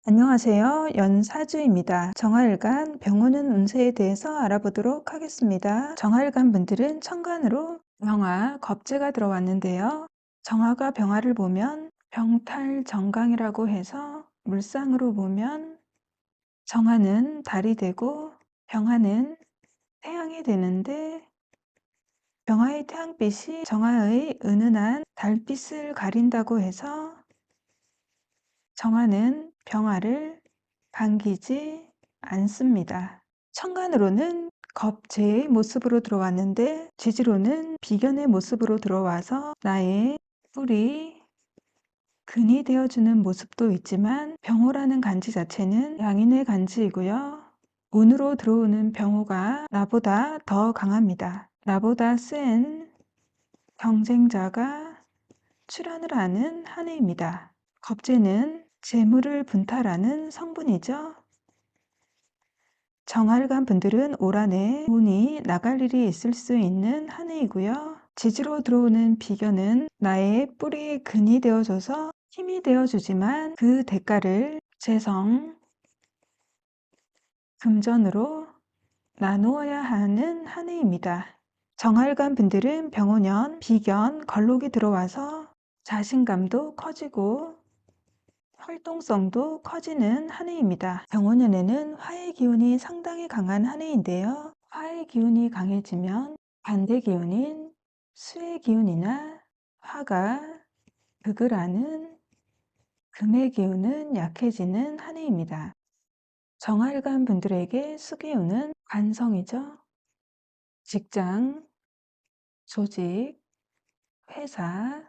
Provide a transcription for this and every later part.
안녕하세요. 연사주입니다. 정화일간 병오는 운세에 대해서 알아보도록 하겠습니다. 정화일간 분들은 천간으로 병화, 겁재가 들어왔는데요. 정화가 병화를 보면 병탈정강이라고 해서 물상으로 보면 정화는 달이 되고 병화는 태양이 되는데 병화의 태양빛이 정화의 은은한 달빛을 가린다고 해서 정화는 병화를 반기지 않습니다. 천간으로는 겁재의 모습으로 들어왔는데 지지로는 비견의 모습으로 들어와서 나의 뿔이 근이 되어주는 모습도 있지만 병호라는 간지 자체는 양인의 간지이고요. 운으로 들어오는 병호가 나보다 더 강합니다. 나보다 센 경쟁자가 출현을 하는 한 해입니다. 겁재는 재물을 분탈하는 성분이죠. 정활관 분들은 올 한 해 운이 나갈 일이 있을 수 있는 한 해이고요. 지지로 들어오는 비견은 나의 뿌리의 근이 되어줘서 힘이 되어주지만 그 대가를 재성, 금전으로 나누어야 하는 한 해입니다. 정활관 분들은 병오년, 비견, 걸록이 들어와서 자신감도 커지고 활동성도 커지는 한 해입니다. 병오년에는 화의 기운이 상당히 강한 한 해인데요. 화의 기운이 강해지면 반대 기운인 수의 기운이나 화가 극을 하는 금의 기운은 약해지는 한 해입니다. 정활관 분들에게 수기운은 관성이죠. 직장, 조직, 회사,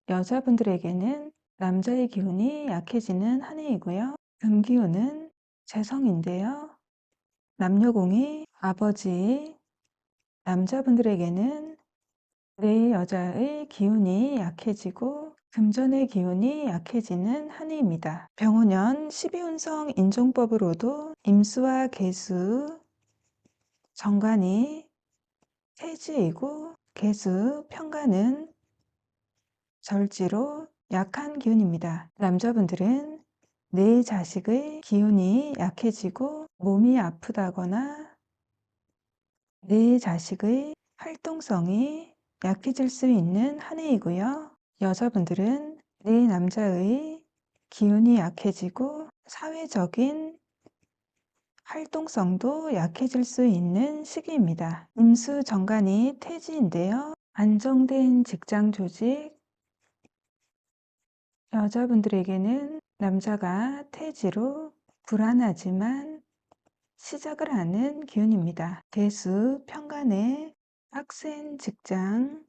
여자분들에게는 남자의 기운이 약해지는 한 해이고요. 금기운은 재성인데요. 남녀공이 아버지, 남자분들에게는 내 여자의 기운이 약해지고 금전의 기운이 약해지는 한 해입니다. 병오년 12운성 인종법으로도 임수와 계수, 정관이 태지이고 계수, 편관은 절지로 약한 기운입니다. 남자분들은 내 자식의 기운이 약해지고 몸이 아프다거나 내 자식의 활동성이 약해질 수 있는 한 해이고요. 여자분들은 내 남자의 기운이 약해지고 사회적인 활동성도 약해질 수 있는 시기입니다. 임수 정관이 태지인데요. 안정된 직장 조직, 여자분들에게는 남자가 태지로 불안하지만 시작을 하는 기운입니다. 개수, 편간의 빡센 직장,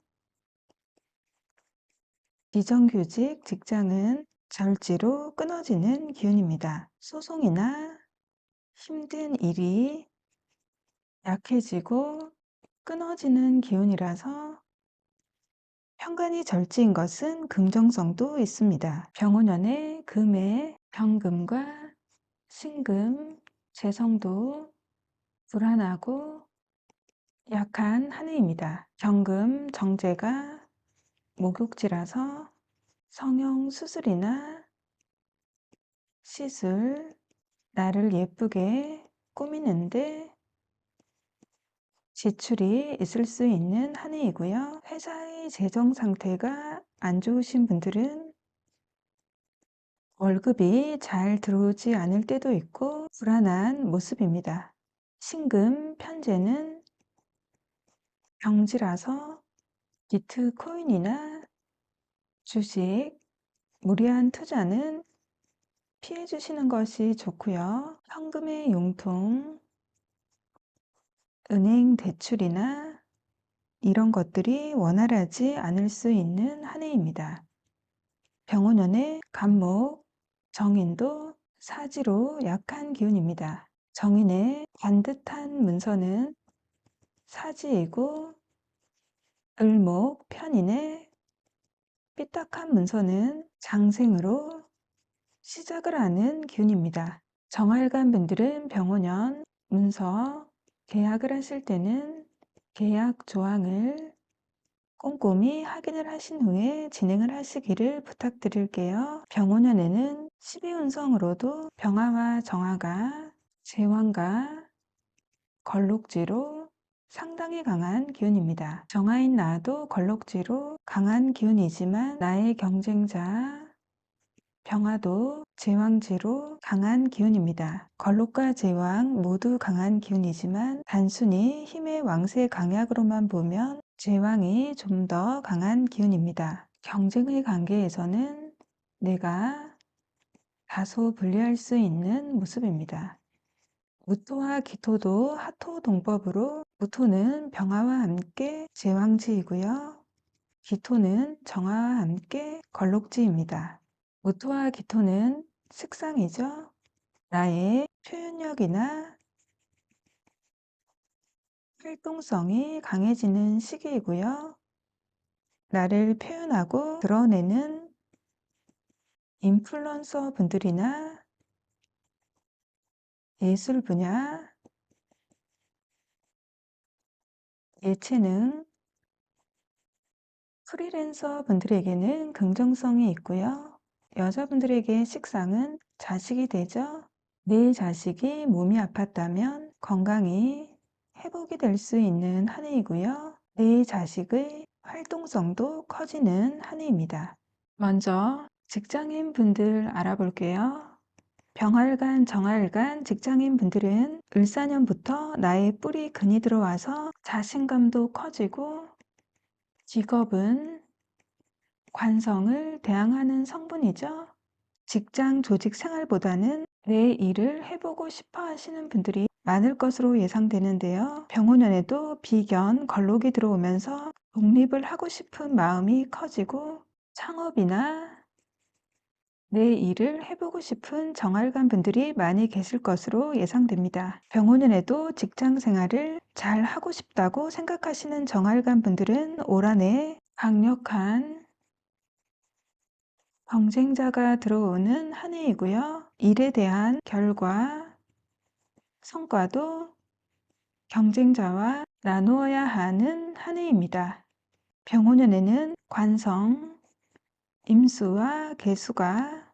비정규직 직장은 절지로 끊어지는 기운입니다. 소송이나 힘든 일이 약해지고 끊어지는 기운이라서 편간이 절지인 것은 긍정성도 있습니다. 병오년에 금의 병금과 신금, 재성도 불안하고 약한 한 해입니다. 경금, 정제가 목욕지라서 성형 수술이나 시술, 나를 예쁘게 꾸미는데 지출이 있을 수 있는 한 해이고요. 회사의 재정 상태가 안 좋으신 분들은 월급이 잘 들어오지 않을 때도 있고 불안한 모습입니다. 신금, 편제는 병지라서 비트코인이나 주식, 무리한 투자는 피해 주시는 것이 좋고요. 현금의 융통, 은행 대출이나 이런 것들이 원활하지 않을 수 있는 한 해입니다. 병오년의 간목, 정인도 사지로 약한 기운입니다. 정인의 반듯한 문서는 사지이고 을목, 편인의 삐딱한 문서는 장생으로 시작을 하는 기운입니다. 정활관 분들은 병오년 문서 계약을 하실 때는 계약 조항을 꼼꼼히 확인을 하신 후에 진행을 하시기를 부탁드릴게요. 병원연에는 12운성으로도 병화와 정화가 제왕과 걸록지로 상당히 강한 기운입니다. 정화인 나도 걸록지로 강한 기운이지만 나의 경쟁자 병화도 제왕지로 강한 기운입니다. 걸록과 제왕 모두 강한 기운이지만 단순히 힘의 왕세 강약으로만 보면 제왕이 좀 더 강한 기운입니다. 경쟁의 관계에서는 내가 다소 불리할 수 있는 모습입니다. 무토와 기토도 하토 동법으로 무토는 병화와 함께 제왕지이고요. 기토는 정화와 함께 걸록지입니다. 무토와 기토는 식상이죠. 나의 표현력이나 활동성이 강해지는 시기이고요. 나를 표현하고 드러내는 인플루언서 분들이나 예술 분야, 예체능, 프리랜서 분들에게는 긍정성이 있고요. 여자분들에게 식상은 자식이 되죠. 내 자식이 몸이 아팠다면 건강이 회복이 될 수 있는 한 해이고요. 내 자식의 활동성도 커지는 한 해입니다. 먼저 직장인 분들 알아볼게요. 병활간, 정활간 직장인 분들은 을사년부터 나의 뿌리 근이 들어와서 자신감도 커지고 직업은 관성을 대항하는 성분이죠. 직장 조직 생활보다는 내 일을 해보고 싶어 하시는 분들이 많을 것으로 예상되는데요. 병원연에도 비견, 걸록이 들어오면서 독립을 하고 싶은 마음이 커지고 창업이나 내 일을 해보고 싶은 정활관 분들이 많이 계실 것으로 예상됩니다. 병원연에도 직장 생활을 잘 하고 싶다고 생각하시는 정활관 분들은 올 한 해 강력한 경쟁자가 들어오는 한 해이고요. 일에 대한 결과, 성과도 경쟁자와 나누어야 하는 한 해입니다. 병원연에는 관성, 임수와 개수가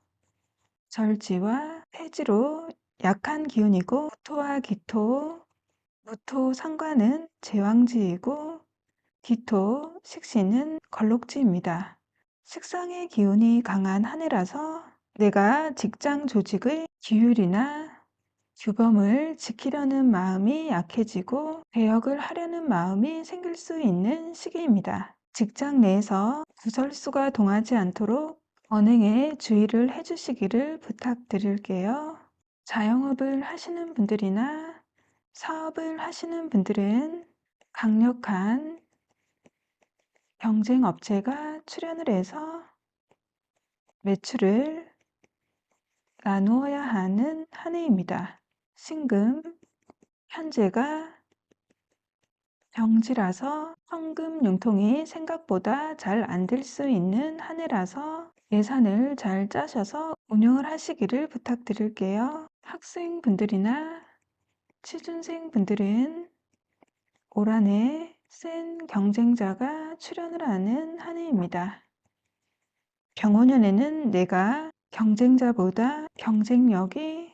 절지와 태지로 약한 기운이고 무토와 기토, 무토 상관은 제왕지이고 기토, 식신은 걸록지입니다. 식상의 기운이 강한 한 해라서 내가 직장 조직의 규율이나 규범을 지키려는 마음이 약해지고 개혁을 하려는 마음이 생길 수 있는 시기입니다. 직장 내에서 구설수가 동하지 않도록 언행에 주의를 해주시기를 부탁드릴게요. 자영업을 하시는 분들이나 사업을 하시는 분들은 강력한 경쟁 업체가 출현을 해서 매출을 나누어야 하는 한 해입니다. 신금, 현재가 병지라서 현금 융통이 생각보다 잘 안 될 수 있는 한 해라서 예산을 잘 짜셔서 운영을 하시기를 부탁드릴게요. 학생분들이나 취준생 분들은 올 한 해 센 경쟁자가 출현을 하는 한 해입니다. 병원연에는 내가 경쟁자보다 경쟁력이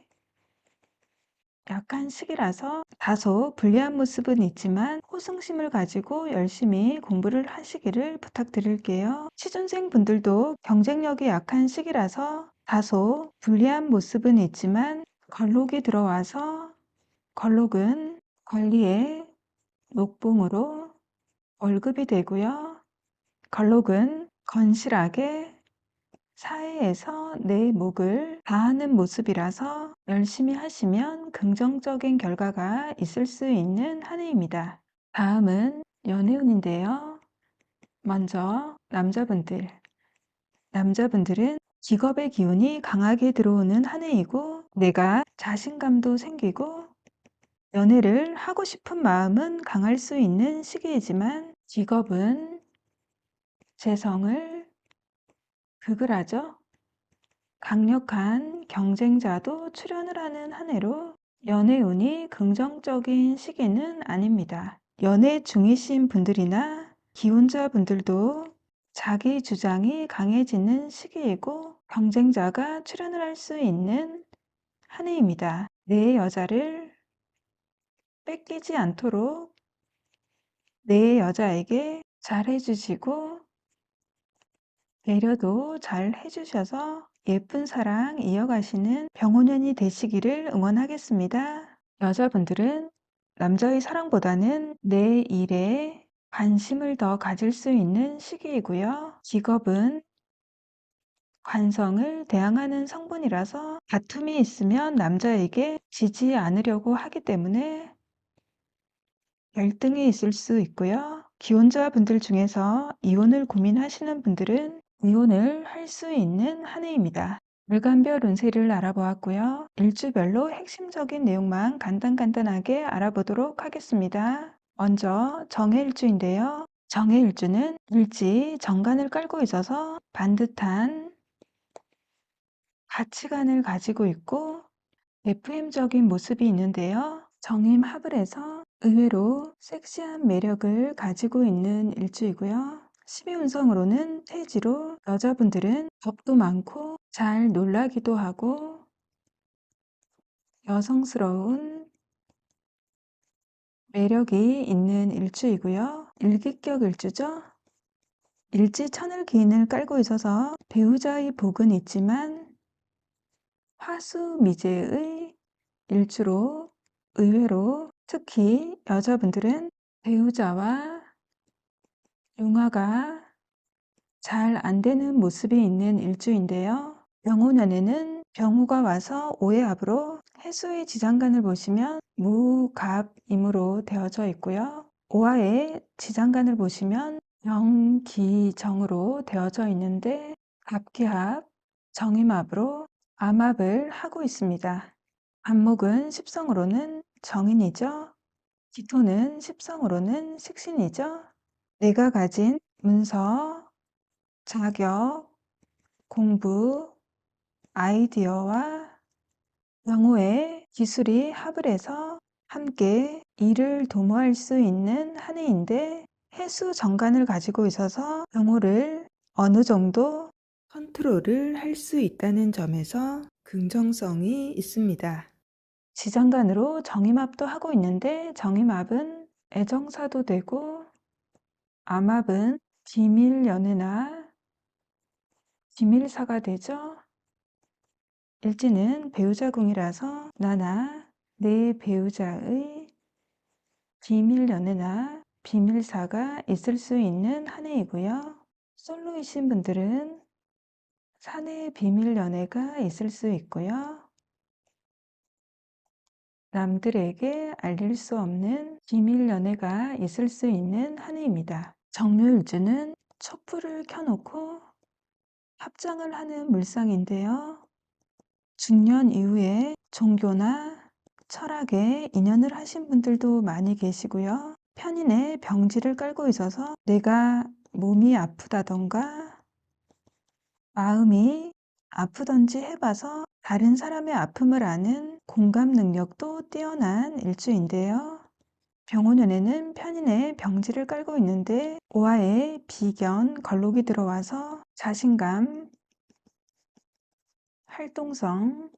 약한 시기라서 다소 불리한 모습은 있지만 호승심을 가지고 열심히 공부를 하시기를 부탁드릴게요. 취준생 분들도 경쟁력이 약한 시기라서 다소 불리한 모습은 있지만 걸록이 들어와서 걸록은 권리의 녹봉으로 월급이 되고요. 걸록은 건실하게 사회에서 내 몫을 다하는 모습이라서 열심히 하시면 긍정적인 결과가 있을 수 있는 한 해입니다. 다음은 연애운인데요. 먼저 남자분들은 직업의 기운이 강하게 들어오는 한 해이고 내가 자신감도 생기고 연애를 하고 싶은 마음은 강할 수 있는 시기이지만 직업은 재성을 극을 하죠. 강력한 경쟁자도 출현을 하는 한 해로 연애운이 긍정적인 시기는 아닙니다. 연애 중이신 분들이나 기혼자분들도 자기 주장이 강해지는 시기이고 경쟁자가 출현을 할 수 있는 한 해입니다. 내 여자를 뺏기지 않도록 내 여자에게 잘해주시고 배려도 잘 해주셔서 예쁜 사랑 이어가시는 병원년이 되시기를 응원하겠습니다. 여자분들은 남자의 사랑보다는 내 일에 관심을 더 가질 수 있는 시기이고요. 직업은 관성을 대항하는 성분이라서 다툼이 있으면 남자에게 지지 않으려고 하기 때문에 갈등이 있을 수 있고요. 기혼자분들 중에서 이혼을 고민하시는 분들은 이혼을 할 수 있는 한 해입니다. 물간별 운세를 알아보았고요. 일주별로 핵심적인 내용만 간단하게 알아보도록 하겠습니다. 먼저 정해일주인데요. 정해일주는 일지 정관을 깔고 있어서 반듯한 가치관을 가지고 있고 FM적인 모습이 있는데요. 정임합을 해서 의외로 섹시한 매력을 가지고 있는 일주이고요. 12운성으로는 태지로 여자분들은 겁도 많고 잘 놀라기도 하고 여성스러운 매력이 있는 일주이고요. 일기격 일주죠. 일지 천을 기인을 깔고 있어서 배우자의 복은 있지만 화수미제의 일주로 의외로 특히 여자분들은 배우자와 융화가 잘 안 되는 모습이 있는 일주인데요. 병호년에는 병호가 와서 오해합으로 해수의 지장간을 보시면 무갑임으로 되어져 있고요. 오화의 지장간을 보시면 병기정으로 되어져 있는데 갑기합, 정임합으로 암합을 하고 있습니다. 안목은 십성으로는 정인이죠. 기토는 십성으로는 식신이죠. 내가 가진 문서, 자격, 공부, 아이디어와 영어의 기술이 합을 해서 함께 일을 도모할 수 있는 한 해인데 해수 정관을 가지고 있어서 영어를 어느 정도 컨트롤을 할 수 있다는 점에서 긍정성이 있습니다. 지장간으로 정임합도 하고 있는데 정임합은 애정사도 되고 암합은 비밀연애나 비밀사가 되죠. 일지는 배우자궁이라서 나나 내 배우자의 비밀연애나 비밀사가 있을 수 있는 한 해이고요. 솔로이신 분들은 사내 비밀연애가 있을 수 있고요. 남들에게 알릴 수 없는 비밀 연애가 있을 수 있는 한 해입니다. 정묘일주는 촛불을 켜놓고 합장을 하는 물상인데요. 중년 이후에 종교나 철학에 인연을 하신 분들도 많이 계시고요. 편인에 병지를 깔고 있어서 내가 몸이 아프다던가 마음이 아프던지 해봐서 다른 사람의 아픔을 아는 공감 능력도 뛰어난 일주인데요. 병원연에는 편인에 병지를 깔고 있는데 오화에 비견, 걸록이 들어와서 자신감, 활동성,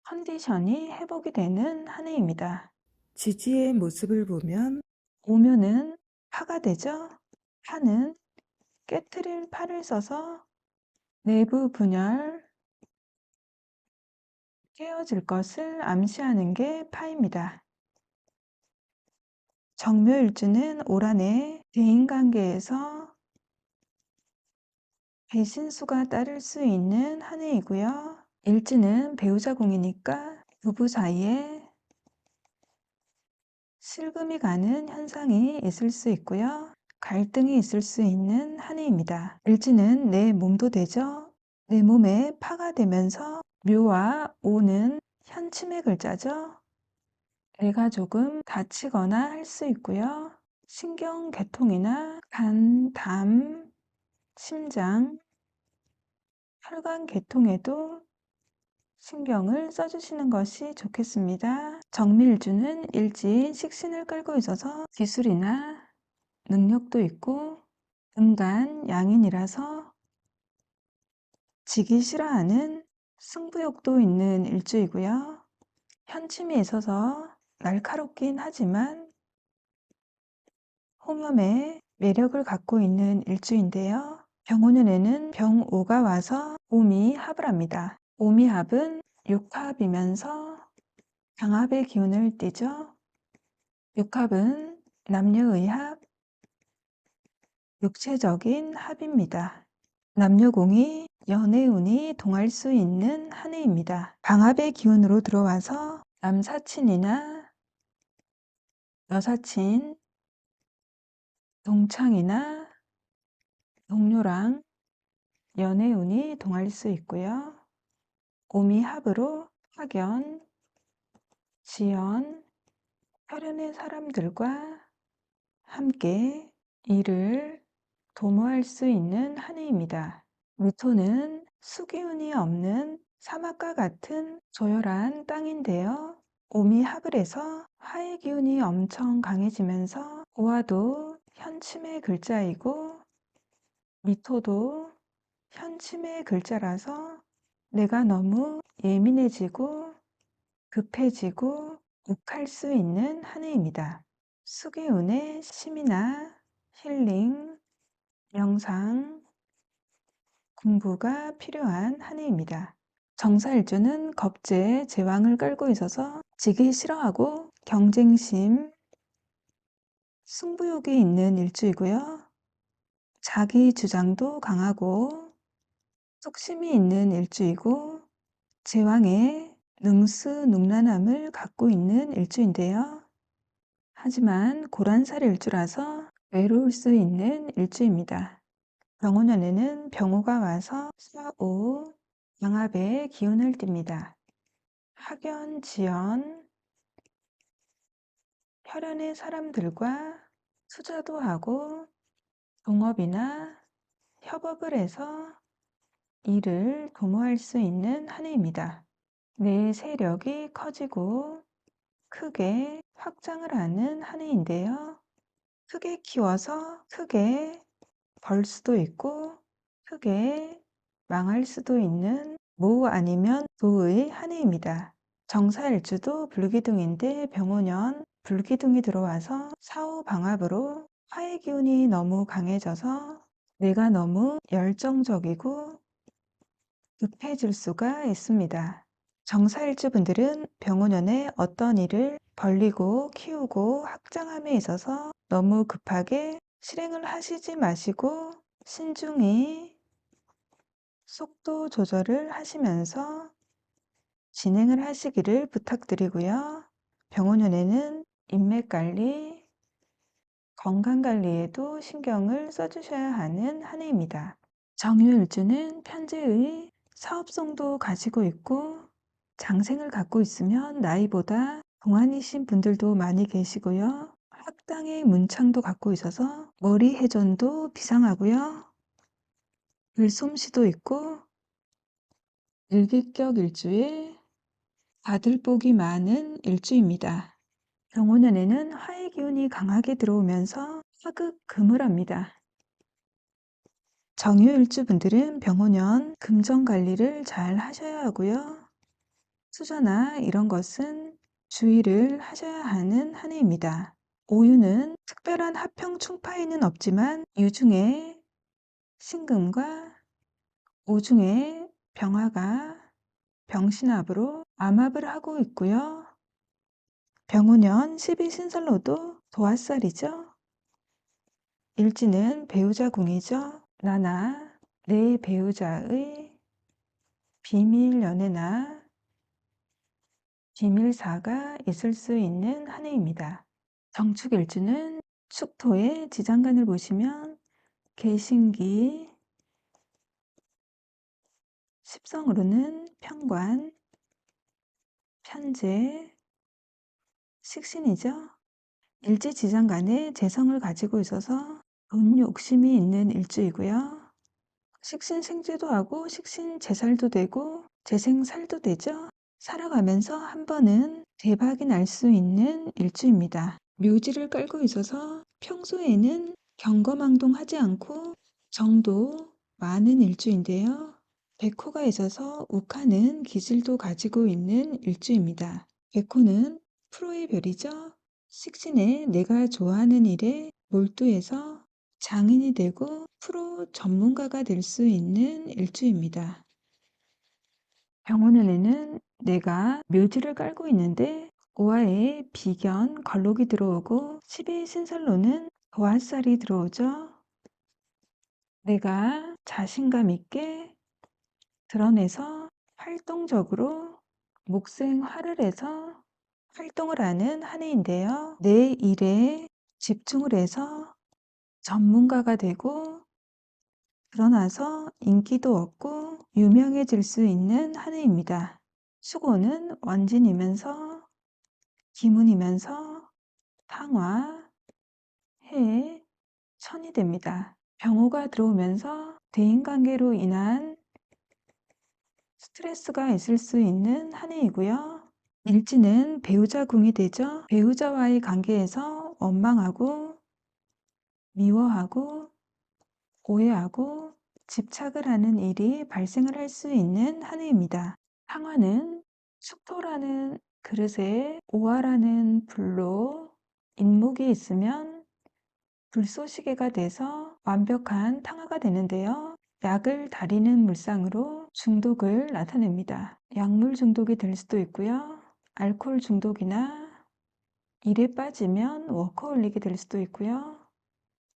컨디션이 회복이 되는 한 해입니다. 지지의 모습을 보면 오면은 파가 되죠. 파는 깨트릴 파를 써서 내부 분열, 깨어질 것을 암시하는 게 파입니다. 정묘일주는 올 한 해 대인관계에서 배신수가 따를 수 있는 한 해이고요. 일지는 배우자궁이니까 부부 사이에 실금이 가는 현상이 있을 수 있고요. 갈등이 있을 수 있는 한 해입니다. 일지는 내 몸도 되죠. 내 몸에 파가 되면서 묘와 오는 현침의 글자죠. 뇌가 조금 다치거나 할 수 있고요. 신경계통이나 간, 담, 심장, 혈관계통에도 신경을 써주시는 것이 좋겠습니다. 정밀주는 일지 식신을 끌고 있어서 기술이나 능력도 있고 등간 양인이라서 지기 싫어하는 승부욕도 있는 일주이고요. 현침이 있어서 날카롭긴 하지만 홍염의 매력을 갖고 있는 일주인데요. 병오년에는 병오가 와서 오미합을 합니다. 오미합은 육합이면서 강합의 기운을 띠죠. 육합은 남녀의 합, 육체적인 합입니다. 남녀공이 연애운이 동할 수 있는 한 해입니다. 방합의 기운으로 들어와서 남사친이나 여사친, 동창이나 동료랑 연애운이 동할 수 있고요. 오미합으로 학연, 지연, 혈연의 사람들과 함께 일을 도모할 수 있는 한 해입니다. 미토는 수기운이 없는 사막과 같은 조열한 땅인데요. 오미합을 해서 화의 기운이 엄청 강해지면서 오화도 현침의 글자이고 미토도 현침의 글자라서 내가 너무 예민해지고 급해지고 욱할 수 있는 한 해입니다. 수기운의 심이나 힐링, 명상, 공부가 필요한 한 해입니다. 정사일주는 겁제, 제왕을 끌고 있어서 지기 싫어하고 경쟁심, 승부욕이 있는 일주이고요. 자기 주장도 강하고 뚝심이 있는 일주이고 제왕의 능수능란함을 갖고 있는 일주인데요. 하지만 고란살 일주라서 외로울 수 있는 일주입니다. 병오년에는 병오가 와서 사오, 양합의 기운을 띱니다. 학연, 지연, 혈연의 사람들과 투자도 하고 동업이나 협업을 해서 일을 도모할 수 있는 한 해입니다. 내 세력이 커지고 크게 확장을 하는 한 해인데요. 크게 키워서 크게 벌 수도 있고 크게 망할 수도 있는 모 아니면 도의 한 해입니다. 정사일주도 불기둥인데 병오년 불기둥이 들어와서 사오방합으로 화의 기운이 너무 강해져서 내가 너무 열정적이고 급해질 수가 있습니다. 정사일주 분들은 병오년에 어떤 일을 벌리고 키우고 확장함에 있어서 너무 급하게 실행을 하시지 마시고 신중히 속도 조절을 하시면서 진행을 하시기를 부탁드리고요. 병오년에는 인맥관리, 건강관리에도 신경을 써주셔야 하는 한 해입니다. 정유일주는 편재의 사업성도 가지고 있고 장생을 갖고 있으면 나이보다 동안이신 분들도 많이 계시고요. 학당의 문창도 갖고 있어서 머리 회전도 비상하고요. 글솜씨도 있고 일기격 일주에 받을 복이 많은 일주입니다. 병오년에는 화의 기운이 강하게 들어오면서 화극금을 합니다. 정유일주 분들은 병오년 금전 관리를 잘 하셔야 하고요. 투자나 이런 것은 주의를 하셔야 하는 한 해입니다. 오유는 특별한 합평 충파에는 없지만 유중에 신금과 오중에 병화가 병신합으로 암합을 하고 있고요. 병오년 12신설로도 도화살이죠. 일지는 배우자 궁이죠. 나나 내 배우자의 비밀 연애나 비밀사가 있을 수 있는 한 해입니다. 정축일주는 축토의 지장간을 보시면 개신기, 십성으로는 편관, 편재, 식신이죠. 일지지장간에 재성을 가지고 있어서 돈 욕심이 있는 일주이고요. 식신생재도 하고 식신재살도 되고 재생살도 되죠. 살아가면서 한 번은 대박이 날 수 있는 일주입니다. 묘지를 깔고 있어서 평소에는 경거망동하지 않고 정도 많은 일주인데요. 백호가 있어서 욱하는 기질도 가지고 있는 일주입니다. 백호는 프로의 별이죠. 식신에 내가 좋아하는 일에 몰두해서 장인이 되고 프로 전문가가 될 수 있는 일주입니다. 병원운에는 내가 묘지를 깔고 있는데 오화에 비견, 걸록이 들어오고 12 신설로는 도화살이 들어오죠. 내가 자신감 있게 드러내서 활동적으로 목생화를 해서 활동을 하는 한 해인데요. 내 일에 집중을 해서 전문가가 되고 드러나서 인기도 얻고 유명해질 수 있는 한 해입니다. 수고는 원진이면서 기문이면서 탕화, 해, 천이 됩니다. 병호가 들어오면서 대인관계로 인한 스트레스가 있을 수 있는 한 해이고요. 일지는 배우자 궁이 되죠. 배우자와의 관계에서 원망하고 미워하고 오해하고 집착을 하는 일이 발생을 할 수 있는 한 해입니다. 상화는 숙토라는 그릇에 오화라는 불로 인목이 있으면 불쏘시개가 돼서 완벽한 탕화가 되는데요. 약을 다리는 물상으로 중독을 나타냅니다. 약물 중독이 될 수도 있고요. 알코올 중독이나 일에 빠지면 워커홀릭이 될 수도 있고요.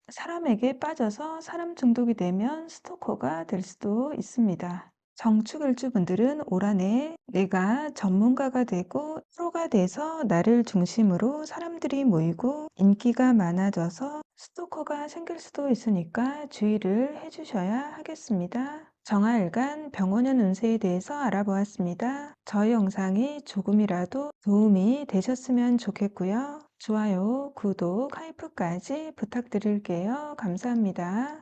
사람에게 빠져서 사람 중독이 되면 스토커가 될 수도 있습니다. 정축일주분들은 올 한 해 내가 전문가가 되고 프로가 돼서 나를 중심으로 사람들이 모이고 인기가 많아져서 스토커가 생길 수도 있으니까 주의를 해주셔야 하겠습니다. 정화일간 병원연 운세에 대해서 알아보았습니다. 저희 영상이 조금이라도 도움이 되셨으면 좋겠고요. 좋아요, 구독, 하이프까지 부탁드릴게요. 감사합니다.